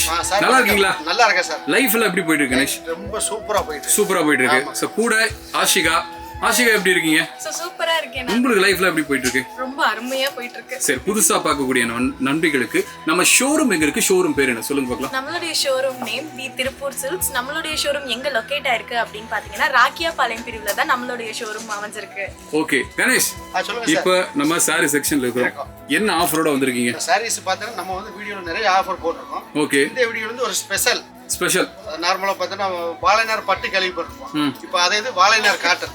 கணேஷ் நல்லா இருக்கீங்களா? நல்லா இருக்கேன் சார். லைஃப்ல எப்படி போயிட்டு இருக்கு கணேஷ்? ரொம்ப சூப்பரா போயிட்டு இருக்கு. சோ கூட ஆஷிகா எப்படி இருக்கீங்க? சூப்பரா இருக்கேன். உங்களுக்கு லைஃப்ல எப்படி போயிட்டு இருக்கு? ரொம்ப அருமையா போயிட்டு இருக்கு. சரி, புதுசா பார்க்கக்கூடிய நண்பிகளுக்கு நம்ம ஷோரூம் எங்க இருக்கு? ஷோரூம் பேர் என்ன சொல்லுங்க பார்க்கலாம். நம்மளுடைய ஷோரூம் நேம் தி திருப்பூர் சில்க்ஸ். நம்மளுடைய ஷோரூம் எங்க லொகேட் ஆயிருக்கு அப்படின்னு பாத்தீங்கன்னா ராக்கியாபாளையம் பிரிவுல தான் நம்மளுடைய ஷோரூம் அமைஞ்சிருக்கு. ஓகே கணேஷ், இப்போ நம்ம சாரி செக்ஷன்ல இருக்கோம். என்ன ஆஃபரோட வந்திருக்கீங்க? சாரீஸ் பார்த்தா நம்ம வந்து வீடியோல நிறைய ஆஃபர் போட்டுருக்கோம். ஓகே, இந்த வீடியோ வந்து ஒரு ஸ்பெஷல் நார்மலா பார்த்தா வாழைநார் பட்டு கேள்விப்பட்டிருப்போம். இப்போ அதே இது வாழைநார் காட்டன்.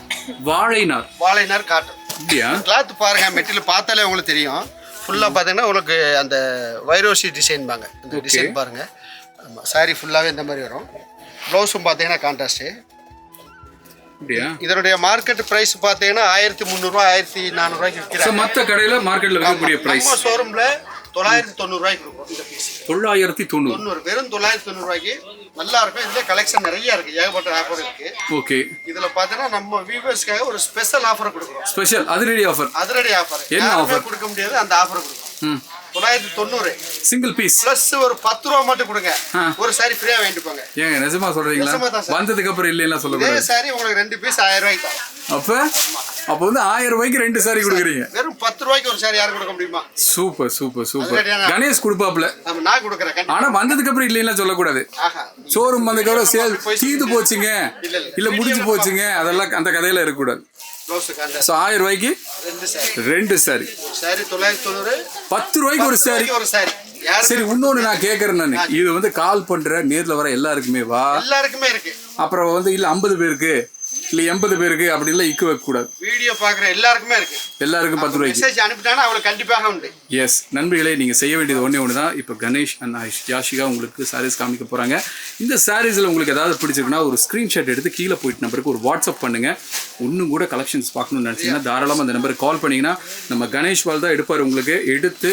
வாழைநார் காட்டன் அப்படியா? கிளாத் பாருங்க, மெட்டீரியல் பார்த்தாலே உங்களுக்கு தெரியும். ஃபுல்லா பாத்தீங்கன்னா உங்களுக்கு அந்த வைரோசி டிசைன் பாங்க, இந்த டிசைன் பாருங்க. சாரி ஃபுல்லாவே இந்த மாதிரி வரும். ப்ளவுஸும் பாத்தீங்கன்னா கான்ட்ராஸ்ட். இதனுடைய மார்க்கெட் பிரைஸ் பாத்தீங்கன்னா 1300 ரூபாய் 1400 ரூபாய்க்கு விற்கிறாங்க. மத்த கடையில மார்க்கெட்ல விற்கக்கூடிய பிரைஸ் நம்ம ஷோரூம்ல 990 ரூபாய்க்கு இருக்கும். இந்த பீஸ் 990 வெறும் 990 ரூபாய்க்கு நல்லா இருக்கும். இதுல கலெக்ஷன் நிறைய இருக்கு, ஏகப்பட்ட ஆஃபர் இருக்கு. ஓகே, இதுல பாத்தீங்கன்னா நம்ம வியூவர்ஸ்க்காக ஒரு ஸ்பெஷல் ஆஃபர் கொடுக்குறோம். ஸ்பெஷல் அதிரடி ஆஃபர். என்ன ஆஃபர் கொடுக்க முடியாது, அந்த ஆஃபர் கொடுக்கும். 990 சிங்கிள் பீஸ் பிளஸ் ஒரு 10 ரூபாய் மட்டும் கொடுங்க, ஒரு சாரி ஃப்ரீயா வாங்கிட்டு போங்க. ஏங்க நிஜமா சொல்றீங்களா? வந்ததுக்கு அப்புறம் இல்லைன்னா சொல்லுங்க. இந்த சாரி உங்களுக்கு 2 பீஸ் 1000 ரூபாய்க்கு தான். அப்ப வந்து 1000 ரூபாய்க்கு 2 சாரி கொடுக்குறீங்க. வெறும் 10 ரூபாய்க்கு ஒரு சாரி யார் கொடுக்க முடியுமா? சூப்பர். கணேஷ் கொடுப்பாப்ல. நான் கொடுக்குறேன். ஆனா வந்ததுக்கு அப்புறம் இல்லைன்னா சொல்லக்கூடாது. ஷோரூம் வந்ததுக்கு அப்புறம் சேல் தீந்து போச்சுங்க, இல்ல முடிஞ்சு போச்சுங்க, அதெல்லாம் அந்த கதையில இருக்கக்கூடாது. 1000 ரூபாய்க்கு 2 சாரி. 990, 10 ரூபாய்க்கு ஒரு சாரி. சரி, இன்னொன்னு நான் கேக்குறேன். நான் இது வந்து கால் பண்ற நேர்ல வர எல்லாருக்குமே இருக்கு. அப்புறம் வந்து இல்ல 50 பேருக்கு இல்ல 80 பேருக்கு அப்படி இல்ல இக்கு வைக்க கூடாது. வீடியோ பாக்குற எல்லாருக்குமே இருக்கு. எல்லாருக்கும் 10 ரூபாய்க்கு மெசேஜ் அனுப்பிட்டானா அவங்களுக்கு கண்டிப்பாக உண்டு. எஸ் நண்பர்களே, நீங்க செய்ய வேண்டியது ஒண்ணு தான். இப்போ கணேஷ் அண்ட் யாஷிகா உங்களுக்கு சாரீஸ் காமிக்க போறாங்க. இந்த சாரீஸ்ல உங்களுக்கு ஏதாவது பிடிச்சிருக்குன்னா ஒரு ஸ்கிரீன்ஷாட் எடுத்து கீழே போயிட்டு நம்பருக்கு ஒரு வாட்ஸ்அப் பண்ணுங்க. இன்னும் கூட கலெக்ஷன்ஸ் பார்க்கணும்னு நினைச்சீங்கன்னா தாராளமாக அந்த நம்பருக்கு கால் பண்ணீங்கன்னா நம்ம கணேஷ் வால் தான் எடுப்பார். உங்களுக்கு எடுத்து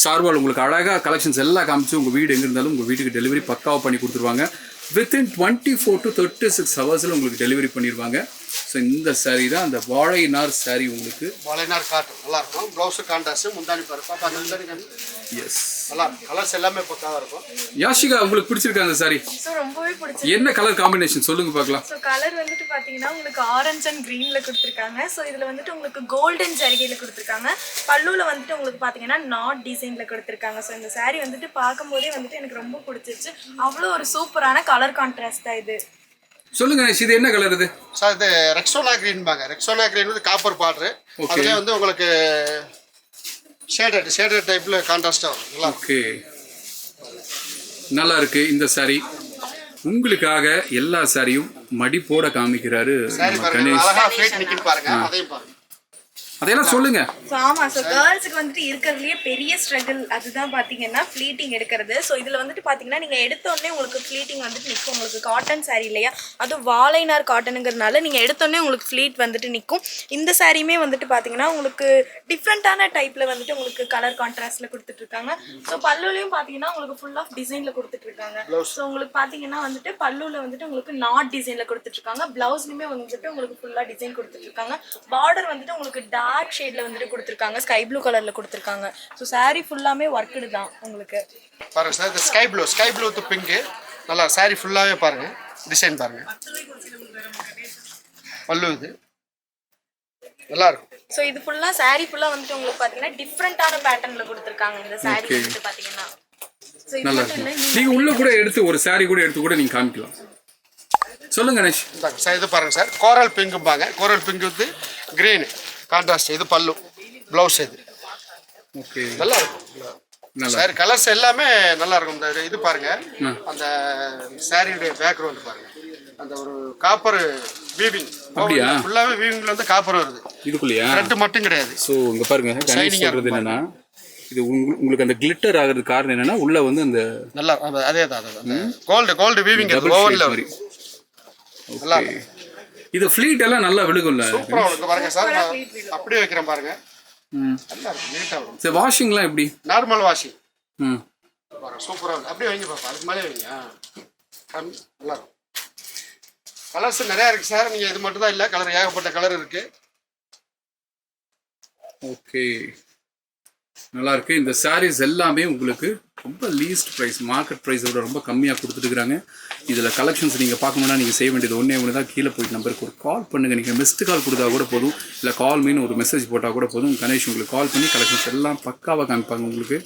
சார்வால் உங்களுக்கு அழகாக கலெக்ஷன்ஸ் எல்லாம் காமிச்சு உங்கள் வீடு எங்கே இருந்தாலும் உங்கள் வீட்டுக்கு டெலிவரி பக்காவாக பண்ணி கொடுத்துருவாங்க. வித்தின் 24 to 36 ஹவர்ஸில் உங்களுக்கு டெலிவரி பண்ணிடுவாங்க. ஸோ இந்த சாரீ தான் அந்த வாழைநார் சாரீ. உங்களுக்கு வாழைநார் காட்டன் நல்லா இருக்கும். ப்ளவுஸ் கான்ட்ராஸ்ட், முந்தானி பாருப்பா. எஸ், நல்லா இருக்கும். கலர்ஸ் எல்லாமே பக்காவா இருக்கும். யாஷிகா உங்களுக்கு பிடிச்சிருக்கா அந்த சாரி? சோ ரொம்பவே பிடிச்சிருக்கு. என்ன கலர் காம்பினேஷன் சொல்லுங்க பார்க்கலாம். சோ கலர் வந்துட்டு பாத்தீங்கன்னா உங்களுக்கு ஆரஞ்சு அண்ட் கிரீன்ல கொடுத்திருக்காங்க. சோ இதுல வந்துட்டு உங்களுக்கு கோல்டன் ஜரிகையில கொடுத்திருக்காங்க. பல்லுல வந்துட்டு உங்களுக்கு பாத்தீங்கன்னா நாட் டிசைன்ல கொடுத்திருக்காங்க. சோ இந்த சாரி வந்துட்டு பாக்கும்போதே வந்துட்டு எனக்கு ரொம்ப பிடிச்சிருச்சு. அவ்வளோ ஒரு சூப்பரான கலர் கான்ட்ராஸ்ட் தான் இது. சொல்லுங்க கணேஷ், இது என்ன கலர்? இது சார் இது ரெக்ஸோனா கிரீன் பாங்க. ரெக்ஸோனா கிரீன் வந்து காப்பர் பார்டர். அதுல வந்து உங்களுக்கு ஷேடட் டைப்ல கான்ட்ராஸ்டா வரும். ஓகே, நல்லா இருக்கு இந்த சாரி. உங்களுக்காக எல்லா சாரியும் மடிப்போட காமிக்கிறாரு கணேஷ். அழகா ஃபிளேட் நிக்கிட்டு பாருங்க, அதையும் பாருங்க. அதெல்லாம் சொல்லுங்க. ஆமா, சோ கேர்ள்ஸ்க்கு வந்துட்டு இருக்கிறதுலயே பெரிய ஸ்ட்ரகிள் அதுதான் பாத்தீங்கன்னா ஃப்ளீட்டிங் எடுக்கிறது. சோ இதுல வந்துட்டு பாத்தீங்கன்னா நீங்க எடுத்த உடனே உங்களுக்கு ஃப்ளீட்டிங் வந்துட்டு நிற்கும். உங்களுக்கு காட்டன் சாரி இல்லையா, அதுவும் வாழைநார் காட்டனுங்கிறதுனால நீங்க எடுத்த உடனே உங்களுக்கு ஃப்ளீட் வந்துட்டு நிற்கும். இந்த சாரியுமே வந்துட்டு பாத்தீங்கன்னா உங்களுக்கு டிஃப்ரெண்டான டைப்ல வந்துட்டு உங்களுக்கு கலர் கான்ட்ராஸ்ட்ல கொடுத்துட்டு இருக்காங்க. ஸோ பல்லுலையும் பாத்தீங்கன்னா உங்களுக்கு ஃபுல் ஆஃப் டிசைன்ல கொடுத்துட்டு இருக்காங்க. ஸோ உங்களுக்கு பாத்தீங்கன்னா வந்துட்டு பல்லுல வந்துட்டு உங்களுக்கு நாட் டிசைன்ல கொடுத்துட்டு இருக்காங்க. பிளவுஸ்லயுமே வந்துட்டு உங்களுக்கு ஃபுல்லா டிசைன் கொடுத்துட்டு இருக்காங்க. பார்டர் வந்துட்டு உங்களுக்கு டார்க் ஷேட்ல வந்துட்டு கொடுத்திருக்காங்க. ஸ்கை ப்ளூ கலர்ல கொடுத்திருக்காங்க. சோ சாரி ஃபுல்லாமே வர்க்டு தான் உங்களுக்கு. பாருங்க சார், இந்த ஸ்கை ப்ளூ டு பிங்க் நல்லா சாரி ஃபுல்லாவே பாருங்க. டிசைன் பாருங்க. பல்லு இது நல்லா இருக்கும். சோ இது ஃபுல்லா சாரி ஃபுல்லா வந்துட்டு உங்களுக்கு பாத்தீங்கன்னா டிஃபரண்டான பேட்டர்ன்ல கொடுத்திருக்காங்க இந்த சாரி வந்துட்டு பாத்தீங்கன்னா. சோ இது மட்டும் இல்ல, நீங்க உள்ள கூட எடுத்து ஒரு சாரி கூட எடுத்து கூட நீங்க காமிக்கலாம். சொல்லுங்க கணேஷ். சார் இது பாருங்க சார், கோரல் பிங்க் பாங்க. கோரல் பிங்க் வித் கிரீன் கான்ட்ராஸ்ட். இது பல்லு, ப்ளவுஸ் இது. ஓகே, நல்லா இருக்கும் சார். கலர்ஸ் எல்லாமே நல்லா இருக்கும். இது பாருங்க, அந்த சாரியுடைய பேக்ரவுண்ட் பாருங்க. அந்த ஒரு காப்பர் வீவிங், அப்படியே ஃபுல்லாவே வீவிங்ல வந்து காப்பர் வருது இதுக்குள்ளயா, த்ரெட் மட்டும் கிடையாது. சோ இங்க பாருங்க கணேஷ் சொல்றது என்னன்னா, இது உங்களுக்கு அந்த கிளிட்டர் ஆகிறதுக்கு காரணம் என்னன்னா உள்ள வந்து அந்த நல்லா அதே தான் கோல்டு வீவிங் ஓவன்ல வரி நல்லா இருக்கு. இது ஃப்ளீட் எல்லாம் நல்லா விழுகும்ல. சூப்பரா இருக்கு பாருங்க சார். அப்படியே வைக்கிறேன் பாருங்க. நல்லா இருக்கு, நீட்டா வரும். சரி, வாஷிங்லாம் எப்படி? Normal washing. பாருங்க சூப்பரா இருக்கு. அப்படியே வைங்க பாப்பா, அதுக்கு மேலே வைங்க. நல்லா இருக்கும். கலர்ஸ் நிறைய இருக்கு சார். நீங்க இது மட்டும் தான் இல்ல, கலர் ஏகப்பட்ட கலர் இருக்கு. ஓகே, நல்லா இருக்கு. இந்த சாரீஸ் எல்லாமே உங்களுக்கு ரொம்ப லீஸ்ட் ப்ரைஸ், மார்க்கெட் ப்ரைஸோட ரொம்ப கம்மியாக கொடுத்துட்டுருக்காங்க. இதில் கலெக்ஷன்ஸ் நீங்கள் பார்க்கணும்னா நீங்கள் செய்ய வேண்டியது ஒன்று தான், கீழே போயிட்டு நம்பருக்கு ஒரு கால் பண்ணுங்கள். நீங்கள் மிஸ்டு கால் கொடுத்தா கூட போதும், இல்லை கால் மீன் ஒரு மெசேஜ் போட்டால் கூட போதும். கணேஷ் உங்களுக்கு கால் பண்ணி கலெக்ஷன்ஸ் எல்லாம் பக்காவாக காமிப்பாங்க உங்களுக்கு.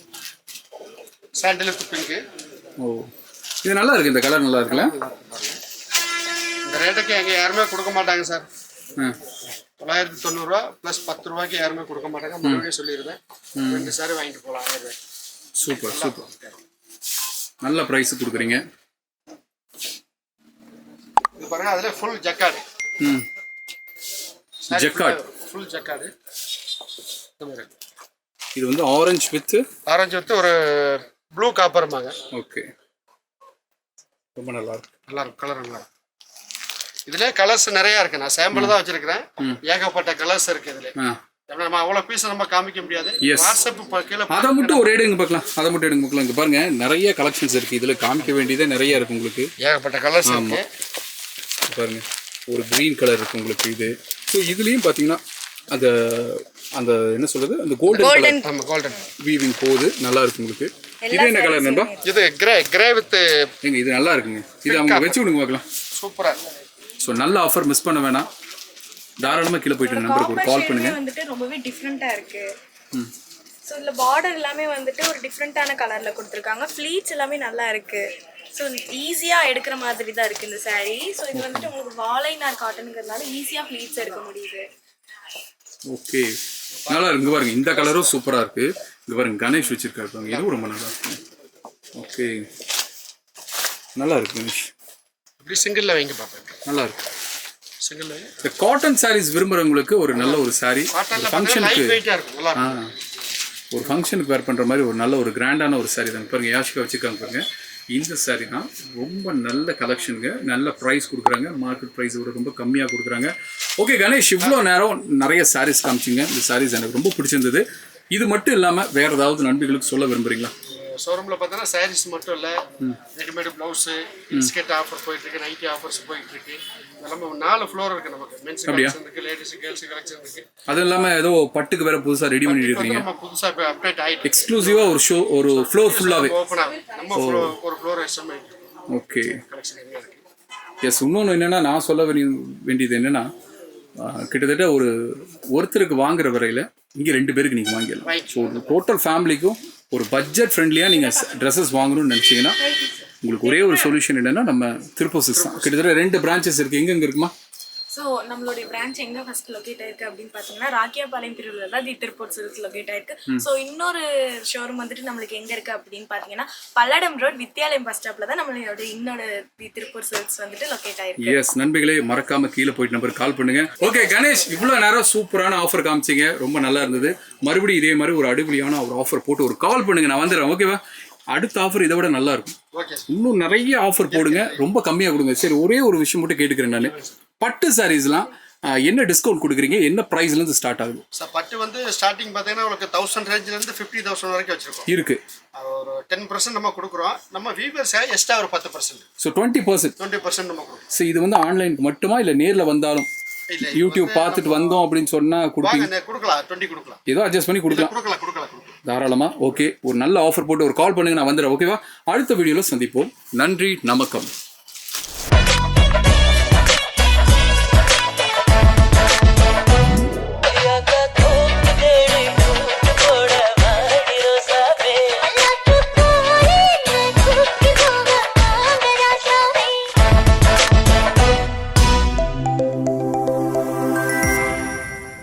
சாண்டில் பிங்க்கு. ஓ, இது நல்லா இருக்குது. இந்த கலர் நல்லா இருக்குல்ல? இந்த ரேட்டுக்கு எங்கே யாருமே கொடுக்க மாட்டாங்க சார். ஆ, 990 ப்ளஸ் 10 ரூபாய்க்கு யாருமே கொடுக்க மாட்டாங்க. மறுபடியும் சொல்லிடுறேன், 2 சாரி வாங்கிட்டு போகலாம் 1000 ரூபாய். சூப்பர் சூப்பர், நல்ல ப்ரைஸ் கொடுக்குறீங்க. இது பாருங்க, அதில் ஃபுல் ஜக்காடு. ம், ஜக்கார்ட். ஃபுல் ஜக்காடு. இது வந்து ஆரஞ்சு வித்து ஒரு ப்ளூ காப்பர்மாங்க. ஓகே, ரொம்ப நல்லா இருக்கு. நல்லா இருக்கும், கலர் நல்லா இருக்கும். இதுல கலர்ஸ் நிறைய இருக்கு. நான் சாம்பிள் தான் வச்சிருக்கிறேன். ஏகப்பட்ட கலர்ஸ் இருக்கு இதுல. நம்ம அவ்வளோ பீஸ் நம்ம காமிக்க முடியாது. வாட்ஸ்அப் கீழே அதை மட்டும் ஒரு எடுங்க பார்க்கலாம். அதை மட்டும் எடுங்க பார்க்கலாம். இங்கே பாருங்க, நிறைய கலெக்ஷன்ஸ் இருக்கு. இதில் காமிக்க வேண்டியதே நிறைய இருக்கு உங்களுக்கு. ஏகப்பட்ட கலர்ஸ் இருக்கு. பாருங்க, ஒரு க்ரீன் கலர் இருக்கு உங்களுக்கு. இது ஸோ இதுலேயும் பார்த்தீங்கன்னா அந்த அந்த என்ன சொல்றது, அந்த கோல்டன் கோல்டன் வீவிங் போகுது. நல்லா இருக்கு உங்களுக்கு. இது என்ன கலர் நண்பா? இது கிரே வித் எங்க இது நல்லா இருக்குங்க. இது அவங்க வச்சு விடுங்க பார்க்கலாம். சூப்பரா இருக்கு. ஸோ நல்ல ஆஃபர், மிஸ் பண்ண வேணாம். தாராளமாக கீழே போயிட்டு நம்பருக்கு ஒரு கால் பண்ணுங்க. வந்துட்டு ரொம்பவே டிஃப்ரெண்டா இருக்கு. ஸோ இதுல பார்டர் எல்லாமே வந்துட்டு ஒரு டிஃப்ரெண்டான கலர்ல கொடுத்துருக்காங்க. ஃப்ளீட்ஸ் எல்லாமே நல்லா இருக்கு. ஸோ ஈஸியா எடுக்கிற மாதிரி தான் இருக்கு இந்த saree. ஸோ இது வந்துட்டு உங்களுக்கு வாழைநார் காட்டனுங்கிறதுனால ஈஸியா ஃப்ளீட்ஸ் எடுக்க முடியுது. ஓகே, நல்லா இருக்கு. பாருங்க, இந்த கலரும் சூப்பரா இருக்கு. இங்க பாருங்க, கணேஷ் வச்சிருக்காரு பாருங்க, இதுவும் ரொம்ப நல்லா இருக்கு. ஓகே, நல்லா இருக்கு கணேஷ். இப்படி சிங்கிள்ல வைங்க பாப்பேன். நல்லா இருக்கு. சிங்கிள்ல இந்த காட்டன் சாரீஸ் விரும்புறவங்களுக்கு ஒரு நல்ல ஒரு சாரி. ஃபங்க்ஷனுக்கு ஒரு ஃபங்க்ஷனுக்கு வேர் பண்ற மாதிரி ஒரு நல்ல ஒரு கிராண்டான ஒரு சாரி தான். பாருங்க, யாஷிகா வச்சிருக்காங்க பாருங்க. இந்த சாரி தான் ரொம்ப நல்ல கலெக்ஷனுங்க. நல்ல ப்ரைஸ் கொடுக்குறாங்க. மார்க்கெட் ப்ரைஸ் விட ரொம்ப கம்மியாக கொடுக்குறாங்க. ஓகே கணேஷ், இவ்வளோ நேரம் நிறைய சாரீஸ் காமிச்சிங்க. இந்த சாரீஸ் எனக்கு ரொம்ப பிடிச்சிருந்தது. இது மட்டும் இல்லாமல் வேற ஏதாவது நண்பர்களுக்கு சொல்ல விரும்புறீங்களா? ஷோரூம்ல பார்த்தோன்னா சாரீஸ் மட்டும் இல்லை, ரெடிமேட் ப்ளவுஸு, ஸ்கெட் ஆஃபர் போயிட்டு இருக்கு, நைட்டி ஆஃபர்ஸ் போயிட்டு இருக்கு. எல்லாமே 4 ஃப்ளோர் இருக்கு நமக்கு. மென்ஸ் கலெக்ஷன் இருக்கு, லேடிஸ் கேர்ள்ஸ் கலெக்ஷன் இருக்கு. அது இல்லாமல் ஏதோ பட்டுக்கு வேற புதுசாக ரெடி பண்ணி இருக்கீங்க. நம்ம புதுசாக இப்போ அப்டேட் ஆகிட்டு எக்ஸ்க்ளூசிவாக ஒரு ஷோ, ஒரு ஃப்ளோர் ஃபுல்லாகவே ஓப்பன் ஆகும். நம்ம ஒரு ஃப்ளோர் எஸ்எம்ஐ ஓகே கலெக்ஷன் என்ன இருக்கு. எஸ், இன்னொன்று என்னென்னா நான் சொல்ல வேண்டியது என்னென்னா, கிட்டத்தட்ட ஒருத்தருக்கு வாங்குற வரையில் இங்கே 2 பேருக்கு நீங்கள் வாங்கிடலாம். ஸோ ஒரு டோட்டல் ஃபேமிலிக்கும் ஒரு பட்ஜெட் ஃப்ரெண்ட்லியாக நீங்கள் ட்ரெஸ்ஸஸ் வாங்கணும்னு நினச்சிங்கன்னா உங்களுக்கு ஒரே ஒரு சொல்யூஷன் என்னென்னா நம்ம திருப்பூர் சிக்ஸ் தான். கிட்டத்தட்ட 2 பிரான்ச்சஸ் இருக்குது. எங்கெங்கே இருக்குமா? ஸோ நம்மளுடைய பிரான்ச் எங்கே ஃபர்ஸ்ட் லொக்கேட் ஆயிருக்கு அப்படின்னு பார்த்தீங்கன்னா ராக்கியாபாளையம் பிரிவில் தான் தி திருப்பூர் சில்க்ஸ் லொக்கேட் ஆயிருக்கு. ஸோ இன்னொரு ஷோரூம் வந்துட்டு நம்மளுக்கு எங்கே இருக்குது அப்படின்னு பார்த்தீங்கன்னா பல்லடம் ரோட் வித்யாலயம் பஸ் ஸ்டாப்பில் தான் நம்மளோட இன்னொரு தி திருப்பூர் சில்க்ஸ் வந்துட்டு லொக்கேட் ஆயிருக்கு. எஸ் நண்பர்களே, மறக்காம கீழே போயிட்டு நம்பருக்கு கால் பண்ணுங்க. ஓகே கணேஷ், இவ்வளோ நேரம் சூப்பரான ஆஃபர் காமிச்சிங்க, ரொம்ப நல்லா இருந்தது. மறுபடியும் இதே மாதிரி ஒரு அடிப்படையான ஒரு ஆஃபர் போட்டு ஒரு கால் பண்ணுங்க, நான் வந்துடுறேன். ஓகேவா? அடுத்த ஆஃபர் இதை விட நல்லா இருக்கும். இன்னும் நிறைய ஆஃபர் போடுங்க, ரொம்ப கம்மியாக கொடுங்க. சரி, ஒரே ஒரு விஷயம் மட்டும் கேட்டுக்கிறேன் நான். பட்டு சாரீஸ்லாம் என்ன டிஸ்கவுண்ட் கொடுக்குறீங்க? என்ன ப்ரைஸ்லேருந்து ஸ்டார்ட் ஆகுது? சார் பட்டு வந்து ஸ்டார்டிங் பார்த்தீங்கன்னா உங்களுக்கு 1000 ரேஞ்சிலேருந்து 50,000 வரைக்கும் வச்சிருக்கோம். இருக்கு. ஒரு 10% நம்ம கொடுக்குறோம். நம்ம வீவர்ஸ் எக்ஸ்ட்ரா ஒரு 10%. ஸோ 20% நம்ம கொடுக்குறோம். ஸோ இது வந்து ஆன்லைனுக்கு மட்டுமா இல்லை நேரில் வந்தாலும்? யூடியூப் பார்த்துட்டு வந்தோம் அப்படின்னு சொன்னா கொடுப்பீங்க? கொடுக்கலாம், 20 கொடுக்கலாம். ஏதோ அட்ஜஸ்ட் பண்ணி கொடுக்கலாம் தாராளமா. ஓகே, ஒரு நல்ல ஆஃபர் போட்டு ஒரு கால் பண்ணுங்க, நான் வந்துடுறேன். ஓகேவா? அடுத்த வீடியோவில் சந்திப்போம். நன்றி, நமக்கம்.